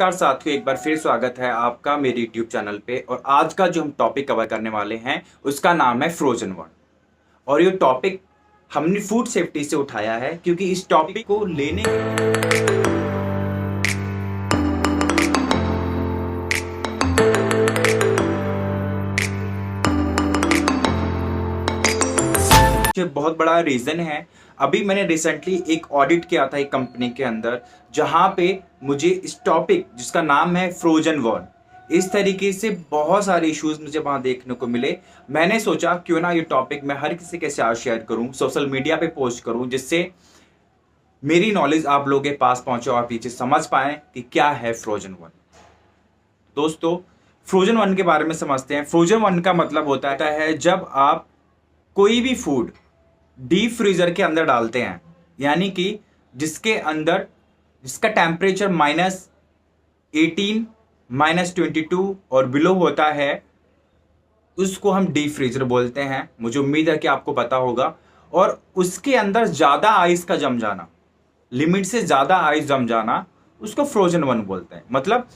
नमस्कार साथियों, एक बार फिर स्वागत है आपका मेरे यूट्यूब चैनल पे। और आज का जो हम टॉपिक कवर करने वाले हैं उसका नाम है फ्रोजन वन। और ये टॉपिक हमने फूड सेफ्टी से उठाया है क्योंकि इस टॉपिक को लेने के बहुत बड़ा रीजन है। अभी मैंने रिसेंटली एक ऑडिट किया था एक कंपनी के अंदर, जहां पे मुझे इस टॉपिक जिसका नाम है फ्रोजन वन, इस तरीके से बहुत सारे इश्यूज मुझे वहां देखने को मिले। मैंने सोचा क्यों ना ये टॉपिक मैं हर किसी के साथ शेयर करूं, सोशल मीडिया पे पोस्ट करूं, जिससे मेरी नॉलेज आप लोगों के पास पहुंचे और पीछे समझ पाए कि क्या है फ्रोजन वन। दोस्तों, फ्रोजन वन के बारे में समझते हैं। फ्रोजन वन का मतलब होता है जब आप कोई भी फूड डीप फ्रीजर के अंदर डालते हैं, यानी कि जिसके अंदर जिसका टेम्परेचर -18, -22 और बिलो होता है, उसको हम डीप फ्रीजर बोलते हैं। मुझे उम्मीद है कि आपको पता होगा। और उसके अंदर ज़्यादा आइस का जम जाना, लिमिट से ज़्यादा आइस जम जाना, उसको फ्रोजन वन बोलते हैं। मतलब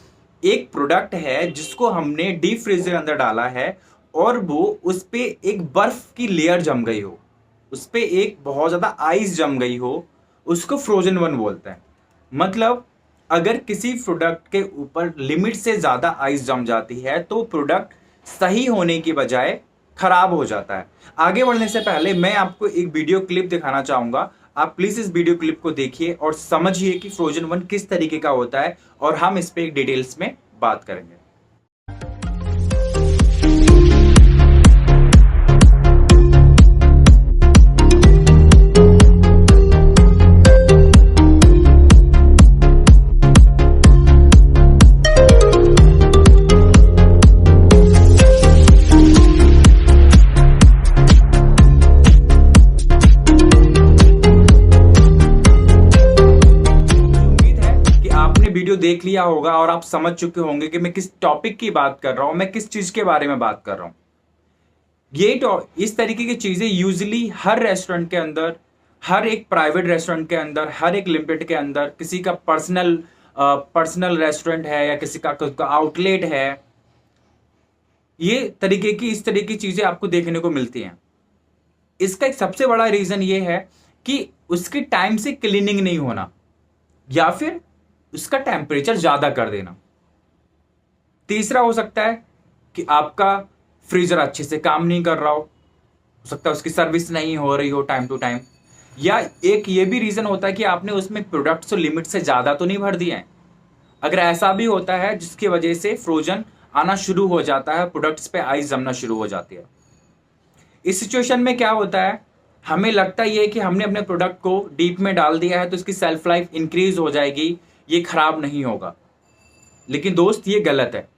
एक प्रोडक्ट है जिसको हमने डीप फ्रीजर के अंदर डाला है और वो उस पर एक बर्फ की लेयर जम गई हो, उस पर एक बहुत ज़्यादा आइस जम गई हो, उसको फ्रोजन वन बोलते हैं। मतलब अगर किसी प्रोडक्ट के ऊपर लिमिट से ज़्यादा आइस जम जाती है तो प्रोडक्ट सही होने की बजाय खराब हो जाता है। आगे बढ़ने से पहले मैं आपको एक वीडियो क्लिप दिखाना चाहूँगा। आप प्लीज़ इस वीडियो क्लिप को देखिए और समझिए कि फ्रोजन वन किस तरीके का होता है, और हम इस पर एक डिटेल्स में बात करेंगे। वीडियो देख लिया होगा और आप समझ चुके होंगे कि मैं किस टॉपिक की बात कर रहा हूं, मैं किस चीज के बारे में बात कर रहा हूं। इस तरीके की चीजें यूजुअली हर रेस्टोरेंट के अंदर, हर एक प्राइवेट रेस्टोरेंट के अंदर, हर एक लिमिटेड के अंदर, किसी का पर्सनल रेस्टोरेंट है या किसी का आउटलेट है, ये इस तरीके की चीजें आपको देखने को मिलती हैं। इसका एक सबसे बड़ा रीजन ये है कि उसकी टाइम से क्लीनिंग नहीं होना या फिर उसका टेम्परेचर ज्यादा कर देना। तीसरा हो सकता है कि आपका फ्रीजर अच्छे से काम नहीं कर रहा हो सकता है उसकी सर्विस नहीं हो रही हो टाइम टू टाइम, या एक ये भी रीजन होता है कि आपने उसमें प्रोडक्ट्स लिमिट से ज्यादा तो नहीं भर दिए हैं। अगर ऐसा भी होता है जिसकी वजह से फ्रोजन आना शुरू हो जाता है, प्रोडक्ट्स पे आइस जमना शुरू हो जाती है। इस सिचुएशन में क्या होता है, हमें लगता ही है कि हमने अपने प्रोडक्ट को डीप में डाल दिया है तो इसकी सेल्फ लाइफ इंक्रीज हो जाएगी, ये खराब नहीं होगा। लेकिन दोस्त, ये गलत है।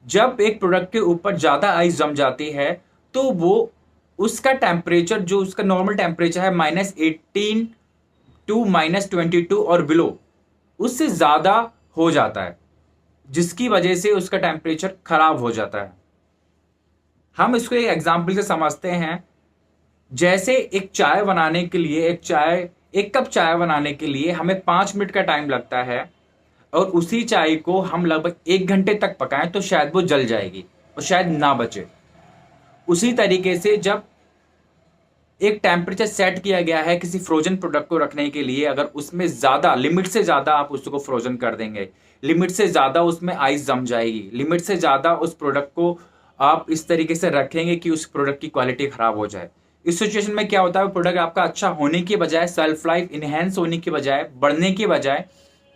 जब एक प्रोडक्ट के ऊपर ज्यादा आइस जम जाती है तो वो उसका टेम्परेचर, जो उसका नॉर्मल टेम्परेचर है -18 टू -22 और बिलो, उससे ज्यादा हो जाता है, जिसकी वजह से उसका टेम्परेचर खराब हो जाता है। हम इसको एक एग्जाम्पल से समझते हैं। जैसे एक चाय बनाने के लिए, एक कप चाय बनाने के लिए हमें 5 मिनट का टाइम लगता है, और उसी चाय को हम लगभग 1 घंटे तक पकाएं तो शायद वो जल जाएगी और शायद ना बचे। उसी तरीके से जब एक टेम्परेचर सेट किया गया है किसी फ्रोजन प्रोडक्ट को रखने के लिए, अगर उसमें ज़्यादा, लिमिट से ज़्यादा आप उसको फ्रोजन कर देंगे, लिमिट से ज़्यादा उसमें आइस जम जाएगी, लिमिट से ज़्यादा उस प्रोडक्ट को आप इस तरीके से रखेंगे कि उस प्रोडक्ट की क्वालिटी ख़राब हो जाए। इस सिचुएशन में क्या होता है, प्रोडक्ट आपका अच्छा होने की बजाय, सेल्फ लाइफ इनहेंस होने की बजाय, बढ़ने की बजाय,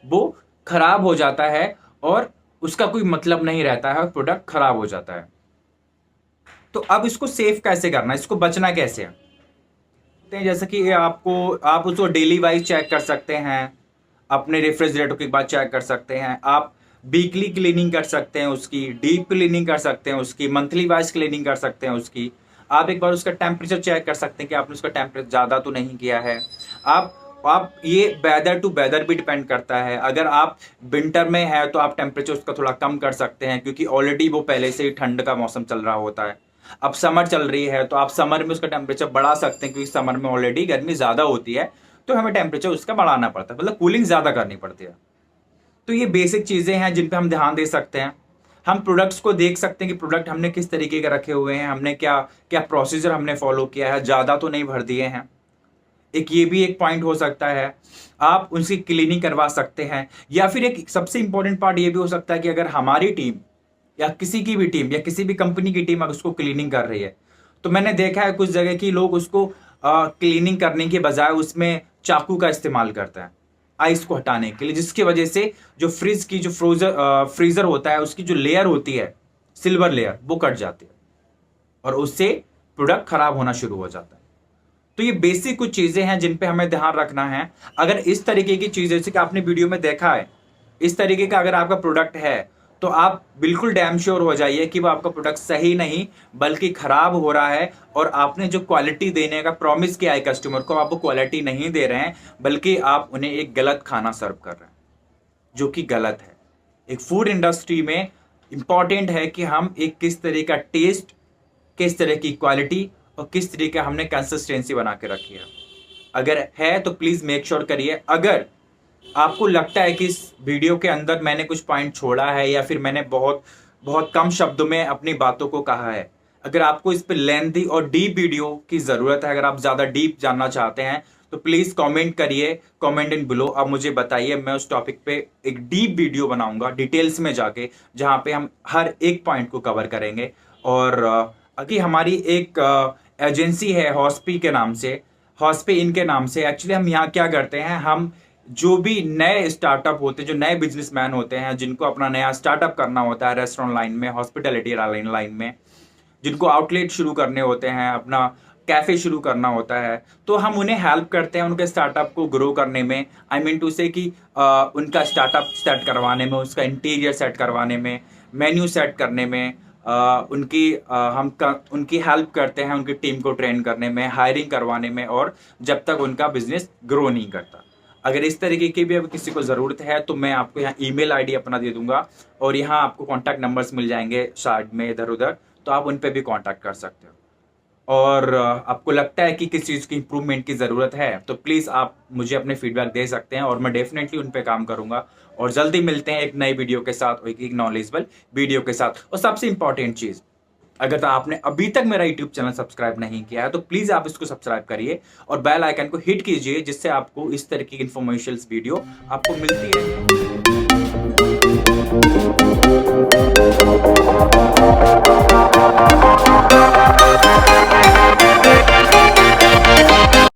वो खराब हो जाता है और उसका कोई मतलब नहीं रहता है और प्रोडक्ट खराब हो जाता है। तो अब इसको सेफ कैसे करना है, इसको बचना कैसे है? जैसे कि आप उसको डेली वाइज चेक कर सकते हैं, अपने रेफ्रिजरेटर के बाद चेक कर सकते हैं, आप वीकली क्लीनिंग कर सकते हैं उसकी, डीप क्लीनिंग कर सकते हैं उसकी, मंथली वाइज क्लीनिंग कर सकते हैं उसकी। आप एक बार उसका टेम्परेचर चेक कर सकते हैं कि आपने उसका टेम्परेचर ज़्यादा तो नहीं किया है। आप ये वेदर टू वेदर भी डिपेंड करता है। अगर आप विंटर में है तो आप टेम्परेचर उसका थोड़ा कम कर सकते हैं, क्योंकि ऑलरेडी वो पहले से ही ठंड का मौसम चल रहा होता है। अब समर चल रही है तो आप समर में उसका टेम्परेचर बढ़ा सकते हैं, क्योंकि समर में ऑलरेडी गर्मी ज़्यादा होती है तो हमें टेम्परेचर उसका बढ़ाना पड़ता है, मतलब कूलिंग ज़्यादा करनी पड़ती है। तो ये बेसिक चीज़ें हैं जिन पे हम ध्यान दे सकते हैं। हम प्रोडक्ट्स को देख सकते हैं कि प्रोडक्ट हमने किस तरीके के रखे हुए हैं, हमने क्या क्या प्रोसीजर हमने फॉलो किया है, ज़्यादा तो नहीं भर दिए हैं। एक ये भी एक पॉइंट हो सकता है। आप उनकी क्लीनिंग करवा सकते हैं, या फिर एक सबसे इंपॉर्टेंट पार्ट ये भी हो सकता है कि अगर हमारी टीम या किसी की भी टीम या किसी भी कंपनी की टीम अगर उसको क्लीनिंग कर रही है, तो मैंने देखा है कुछ जगह की लोग उसको क्लीनिंग करने के बजाय उसमें चाकू का इस्तेमाल करते हैं आइस को हटाने के लिए, जिसकी वजह से जो फ्रिज की जो फ्रीजर होता है उसकी जो लेयर होती है, सिल्वर लेयर, वो कट जाती है और उससे प्रोडक्ट खराब होना शुरू हो जाता है। तो ये बेसिक कुछ चीजें हैं जिन पे हमें ध्यान रखना है। अगर इस तरीके की चीजें, जैसे कि आपने वीडियो में देखा है, इस तरीके का अगर आपका प्रोडक्ट है तो आप बिल्कुल डैम श्योर हो जाइए कि वो आपका प्रोडक्ट सही नहीं बल्कि खराब हो रहा है, और आपने जो क्वालिटी देने का प्रॉमिस किया है कस्टमर को, आप वो क्वालिटी नहीं दे रहे हैं बल्कि आप उन्हें एक गलत खाना सर्व कर रहे हैं, जो कि गलत है। एक फूड इंडस्ट्री में इंपॉर्टेंट है कि हम एक किस तरह का टेस्ट, किस तरह की क्वालिटी और किस तरीके हमने कंसिस्टेंसी बना के रखी है। अगर है तो प्लीज मेक श्योर करिए। अगर आपको लगता है कि इस वीडियो के अंदर मैंने कुछ पॉइंट छोड़ा है या फिर मैंने बहुत बहुत कम शब्दों में अपनी बातों को कहा है, अगर आपको इस पे लेंथी और डीप वीडियो की जरूरत है, अगर आप ज्यादा डीप जानना चाहते हैं तो प्लीज कमेंट करिए, कमेंट इन बिलो। अब मुझे बताइए, मैं उस टॉपिक पे एक डीप वीडियो बनाऊंगा डिटेल्स में जाके, जहां पे हम हर एक पॉइंट को कवर करेंगे। और अभी हमारी एक एजेंसी है हॉस्पी के नाम से, हॉस्पी इनके नाम से। एक्चुअली हम यहाँ क्या करते हैं, हम जो भी नए स्टार्टअप होते हैं, जो नए बिजनेसमैन होते हैं, जिनको अपना नया स्टार्टअप करना होता है रेस्टोरेंट लाइन में, हॉस्पिटैलिटी लाइन में, जिनको आउटलेट शुरू करने होते हैं, अपना कैफे शुरू करना होता है, तो हम उन्हें हेल्प करते हैं उनके स्टार्टअप को ग्रो करने में। आई मीन टू से कि उनका स्टार्टअप सेट करवाने में, उसका इंटीरियर सेट करवाने में, मेन्यू सेट करने में, उनकी हेल्प करते हैं, उनकी टीम को ट्रेन करने में, हायरिंग करवाने में, और जब तक उनका बिजनेस ग्रो नहीं करता। अगर इस तरीके की भी अब किसी को ज़रूरत है तो मैं आपको यहाँ ईमेल आईडी अपना दे दूंगा, और यहाँ आपको कॉन्टैक्ट नंबर्स मिल जाएंगे साइड में इधर उधर, तो आप उन पर भी कॉन्टैक्ट कर सकते हो। और आपको लगता है कि किस चीज़ की इंप्रूवमेंट की ज़रूरत है तो प्लीज़ आप मुझे अपने फीडबैक दे सकते हैं, और मैं डेफिनेटली उन पे काम करूंगा। और जल्दी मिलते हैं एक नई वीडियो के साथ, और एक नॉलेजेबल वीडियो के साथ। और सबसे इंपॉर्टेंट चीज़, अगर तो आपने अभी तक मेरा यूट्यूब चैनल सब्सक्राइब नहीं किया है तो प्लीज़ आप इसको सब्सक्राइब करिए और बेल आइकन को हिट कीजिए, जिससे आपको इस तरह की इन्फॉर्मेशन वीडियो आपको मिलती है।